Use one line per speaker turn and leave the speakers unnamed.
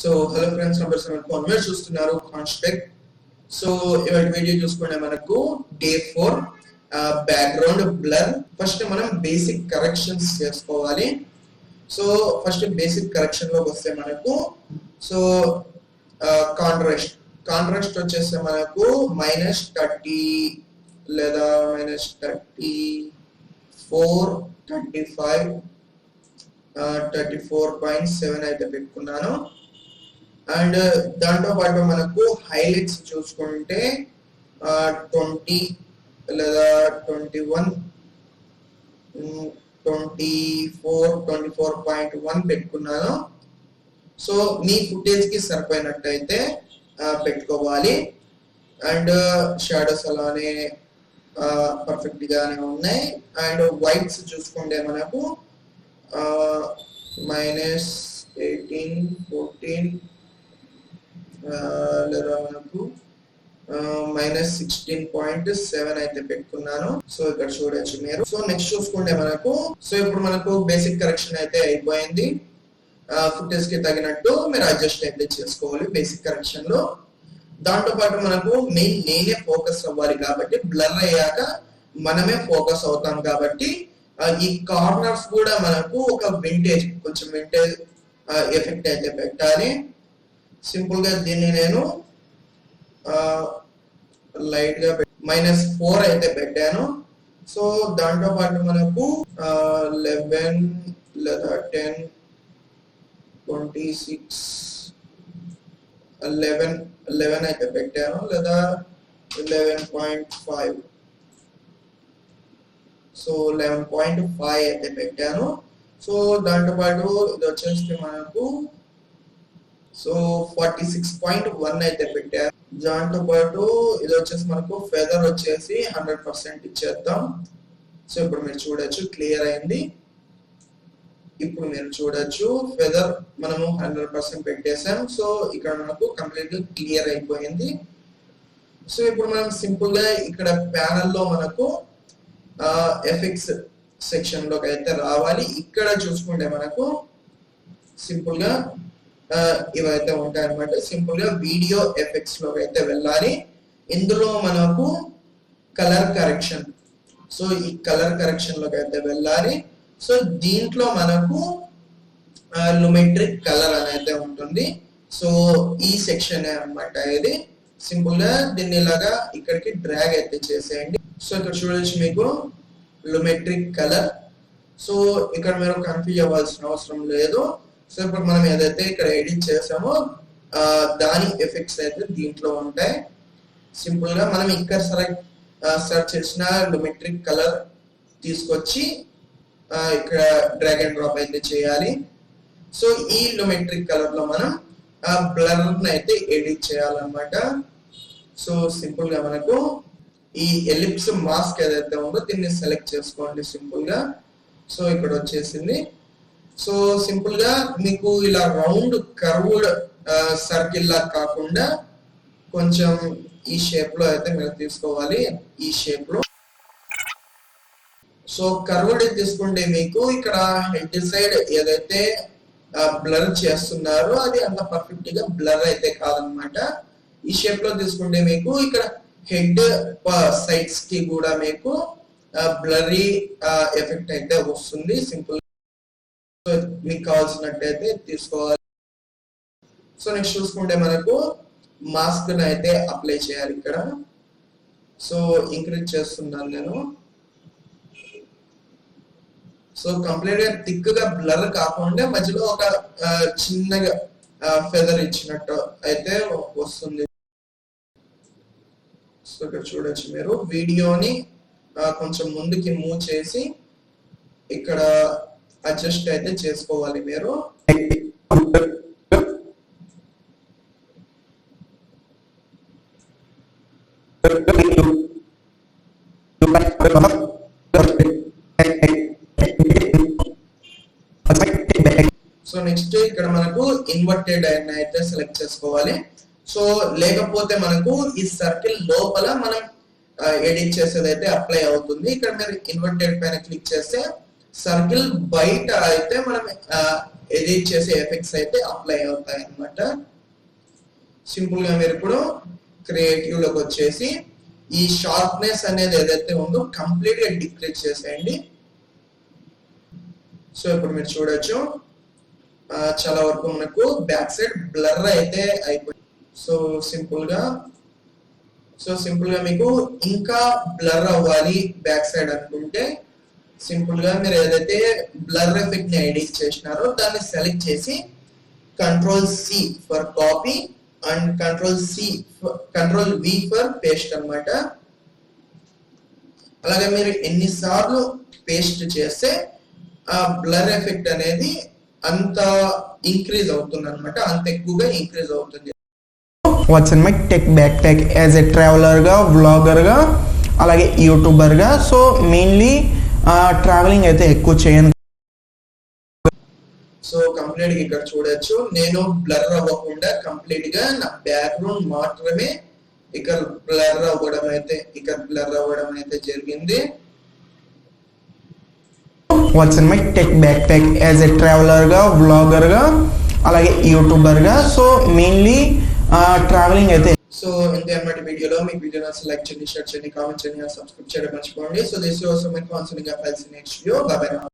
So hello friends, number 7 మీరు చూస్తున్నారు KhansTech. So ఇవాళ వీడియో చూసుకుంటే మనకు డే 4 బ్యాక్గ్రౌండ్ బ్లర్. ఫస్ట్ మనం బేసిక్ కరెక్షన్స్ చేసుకోవాలి. సో ఫస్ట్ బేసిక్ కరెక్షన్ లోకి వస్తే మనకు సో కాంట్రాస్ట్ వచ్చేస్తే మనకు -30 లేదా -34 35 34.7 అయితే పెట్టుకున్నాను. అండ్ దాంతో పాటు మనకు హైలైట్స్ చూసుకుంటే 20 లేదా 21 24.1 పెట్టుకున్నాను. సో మీ ఫుటేజ్ కి సరిపోయినట్టయితే పెట్టుకోవాలి. అండ్ షాడోస్ అలానే పర్ఫెక్ట్ గానే ఉన్నాయి. అండ్ వైట్స్ చూసుకుంటే మనకు -18 14 లేదా మనకు -16.7 అయితే పెట్టుకున్నాను. సో ఇక్కడ చూడొచ్చు మీరు. సో నెక్స్ట్ చూసుకుంటే మనకు సో ఇప్పుడు మనకు బేసిక్ కరెక్షన్ అయితే అయిపోయింది. ఫుటేజ్ కి తగినట్టు మీరు అడ్జస్ట్ అయితే చేసుకోవాలి బేసిక్ కరెక్షన్ లో. దాంతో పాటు మనకు నేనే ఫోకస్ అవ్వాలి కాబట్టి బ్లర్ అయ్యాక మనమే ఫోకస్ అవుతాం కాబట్టి ఈ కార్నర్స్ కూడా మనకు ఒక కొంచెం వింటేజ్ ఎఫెక్ట్ అయితే పెట్టాలి. సింపుల్ గా దీన్ని నేను లైట్ గా -4 అయితే పెట్టాను. సో దాంతో పాటు మనకు 11 లేదా 10 26 11 అయితే పెట్టాను లేదా 11.5. సో 11.5 అయితే పెట్టాను. సో దాంతో పాటు ఇది వచ్చేసి మనకు సో 46.1 అయితే పెట్టాను. దాంతో పాటు ఇది వచ్చేసి మనకు ఫెదర్ వచ్చేసి 100% ఇచ్చేద్దాం. సో ఇప్పుడు మీరు చూడొచ్చు క్లియర్ అయింది. ఇప్పుడు మీరు చూడొచ్చు ఫెదర్ మనము 100% పెట్టేసాం. సో ఇక్కడ మనకు కంప్లీట్ క్లియర్ అయిపోయింది. సో ఇప్పుడు మనం సింపుల్ గా ఇక్కడ ప్యానల్ లో మనకు ఎఫెక్ట్స్ సెక్షన్ లోకి అయితే రావాలి. ఇక్కడ చూసుకుంటే మనకు సింపుల్ గా ఇవైతే ఉంటాయి అన్నమాట. సింపుల్ గా వీడియో ఎఫెక్ట్స్ లోకి అయితే వెళ్ళాలి. ఇందులో మనకు కలర్ కరెక్షన్, సో ఈ కలర్ కరెక్షన్ లోకి అయితే వెళ్ళాలి. సో దీంట్లో మనకు లూమెట్రిక్ కలర్ అనేది ఉంటుంది. సో ఈ సెక్షన్ అన్నమాట ఇది. సింపుల్ గా దీన్ని ఇలాగా ఇక్కడికి డ్రాగ్ అయితే చేసేయండి. సో ఇక్కడ చూడొచ్చు మీకు లూమెట్రిక్ కలర్. సో ఇక్కడ మీరు కన్ఫ్యూజ్ అవ్వాల్సిన అవసరం లేదు. సో ఇప్పుడు మనం ఏదైతే ఇక్కడ ఎడిట్ చేసామో దాని ఎఫెక్ట్స్ అయితే దీంట్లో ఉంటాయి. సింపుల్ గా మనం ఇక్కడ సెర్చ్ చేసిన లూమెట్రిక్ కలర్ తీసుకొచ్చి ఇక్కడ డ్రాగ్ అండ్ డ్రాప్ అయితే చేయాలి. సో ఈ లూమెట్రిక్ కలర్ లో మనం బ్లర్ అయితే ఎడిట్ చేయాలన్నమాట. సో సింపుల్ గా మనకు ఈ ఎలిప్స్ మాస్క్ ఏదైతే ఉందో దీన్ని సెలెక్ట్ చేసుకోండి సింపుల్ గా. సో ఇక్కడ వచ్చేసింది. సో సింపుల్ గా మీకు ఇలా రౌండ్ కర్వ్డ్ సర్కిల్ లా కాకుండా కొంచెం ఈ షేప్ లో అయితే మీరు తీసుకోవాలి. ఈ షేప్ లో సో కర్వ్డ్ తీసుకుంటే మీకు ఇక్కడ హెడ్ సైడ్ ఏదైతే బ్లర్ చేస్తున్నారో అది అంత పర్ఫెక్ట్ గా బ్లర్ అయితే కాదనమాట. ఈ షేప్ లో తీసుకుంటే మీకు ఇక్కడ హెడ్ సైడ్స్ కి కూడా మీకు బ్లరీ ఎఫెక్ట్ అయితే వస్తుంది. సింపుల్ మీకు కావాల్సినట్టయితే తీసుకోవాలి. సో నెక్స్ట్ చూసుకుంటే మనకు మాస్క్ అయితే అప్లై చేయాలి ఇక్కడ. సో ఇంక్రీజ్ చేస్తున్నాను నేను. సో కంప్లీట్ గా థిక్ గా బ్లర్ కాకుండా మధ్యలో ఒక చిన్నగా ఫెదర్ ఇచ్చినట్టు అయితే వస్తుంది. సో ఇక్కడ చూడొచ్చు మీరు. వీడియోని కొంచెం ముందుకి మూవ్ చేసి ఇక్కడ అడ్జస్ట్ అయితే చేసుకోవాలి మీరు. సో నెక్స్ట్ ఇక్కడ మనకు ఇన్వర్టెడ్ అయితే సెలెక్ట్ చేసుకోవాలి. సో లేకపోతే మనకు ఈ సర్కిల్ లోపల మనం ఎడిట్ చేసేది అయితే అప్లై అవుతుంది. ఇక్కడ మీరు ఇన్వర్టెడ్ పైన క్లిక్ చేస్తే సర్కిల్ బయట అయితే మనం ఎడిట్ చేసే ఎఫెక్ట్స్ అయితే అప్లై అవుతాయి అన్నమాట. సింపుల్ గా మీరు ఇప్పుడు క్రియేటివ్ లోకి వచ్చేసి ఈ షార్ప్నెస్ అనేది ఏదైతే ఉందో కంప్లీట్ గా డిక్రీజ్ చేసేయండి. సో ఇప్పుడు మీరు చూడొచ్చు చాలా వరకు మనకు బ్యాక్ సైడ్ బ్లర్ అయితే అయిపోయింది. సో సింపుల్ గా మీకు ఇంకా బ్లర్ అవ్వాలి బ్యాక్ సైడ్ అనుకుంటే సింపుల్ గా మీరు ఏదైతే బ్లర్ ఎఫెక్ట్ ని ఎడిట్ చేసినారో దాన్ని సెలెక్ట్ చేసి control C for copy and control V for paste అన్నమాట. అలాగే మీరు ఎన్నిసార్లు పేస్ట్ చేస్తే ఆ బ్లర్ ఎఫెక్ట్ అనేది అంత ఇంక్రీజ్ అవుతుంది అన్నమాట, అంత ఎక్కువగా ఇంక్రీజ్ అవుతుంది.
What's in my tech backpack as a ట్రావెలర్గా, వ్లాగర్గా, అలాగే యూట్యూబర్గా. సో మెయిన్లీ ట్రావెలింగ్ అయితే ఎక్కువ చేయను.
సో కంప్లీట్ గా ఇక్కడ చూడొచ్చు నేను బ్లర్ అవ్వకుండా కంప్లీట్ గా నా బ్యాక్గ్రౌండ్ మాత్రమే ఇక్కడ బ్లర్ అవ్వడం అయితే జరిగింది.
What's in my tech backpack as a ట్రావెలర్గా, వ్లాగర్గా, అలాగే యూట్యూబర్గా. సో మెయిన్లీ ట్రావెలింగ్ అయితే.
సో ఇంతే అన్నమాట వీడియోలో. మీకు వీడియో నచ్చితే లైక్ చేయండి, షేర్ చేయండి, కామెంట్ చేయండి, సబ్స్క్రైబ్ చేయడం మర్చిపోండి. So this was my concerning next video. Bye by.